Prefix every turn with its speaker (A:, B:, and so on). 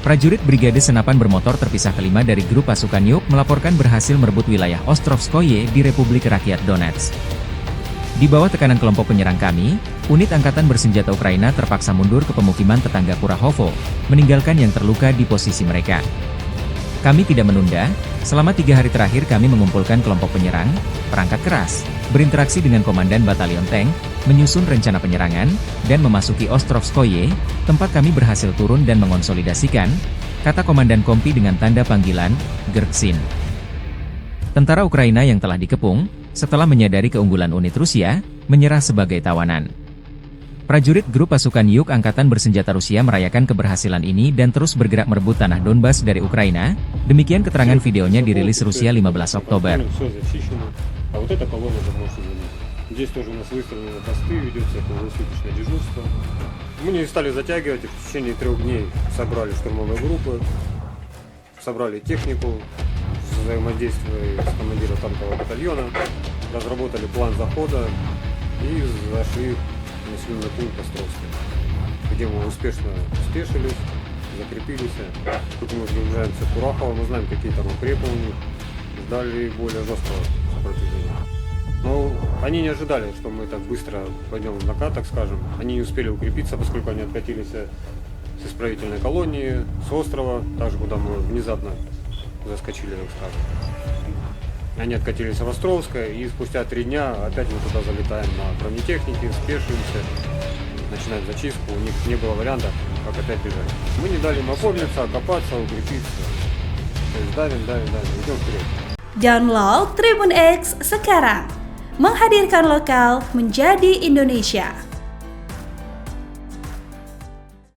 A: Prajurit Brigade Senapan Bermotor terpisah kelima dari grup pasukan Yuk melaporkan berhasil merebut wilayah Ostrovskoye di Republik Rakyat Donetsk. Di bawah tekanan kelompok penyerang kami, unit angkatan bersenjata Ukraina terpaksa mundur ke pemukiman tetangga Kurahovo, meninggalkan yang terluka di posisi mereka. Kami tidak menunda, selama 3 hari terakhir kami mengumpulkan kelompok penyerang, perangkat keras, berinteraksi dengan komandan batalion tank, menyusun rencana penyerangan, dan memasuki Ostrovskoye, tempat kami berhasil turun dan mengonsolidasikan, kata Komandan Kompi dengan tanda panggilan, Gerksin. Tentara Ukraina yang telah dikepung, setelah menyadari keunggulan unit Rusia, menyerah sebagai tawanan. Prajurit grup pasukan Yuk Angkatan Bersenjata Rusia merayakan keberhasilan ini dan terus bergerak merebut tanah Donbas dari Ukraina, demikian keterangan videonya dirilis Rusia 15 Oktober.
B: Здесь тоже у нас выставлены посты, ведется круглосуточное дежурство. Мы не стали затягивать, в течение 3 дней собрали штурмовые группы, собрали технику, взаимодействие с командиром танкового батальона, разработали план захода и зашли в населенный пункт Островский, где мы успешно спешились, закрепились. Тут мы приближаемся к Курахово, мы знаем, какие там укрепы у них, ждали более жесткого сопротивления. Но они не ожидали, что мы так быстро пойдем в накат, так скажем. Они не успели укрепиться, поскольку они откатились с исправительной колонии, с острова, также куда мы внезапно заскочили, так скажем. Они откатились в Островское, и спустя 3 дня опять мы туда залетаем на бронетехнике, спешимся, начинаем зачистку. У них не было варианта, как опять бежать. Мы не дали им опомниться, окопаться, укрепиться. То есть давим, идем вперед.
C: Download Tribun X sekarang. Menghadirkan lokal menjadi Indonesia.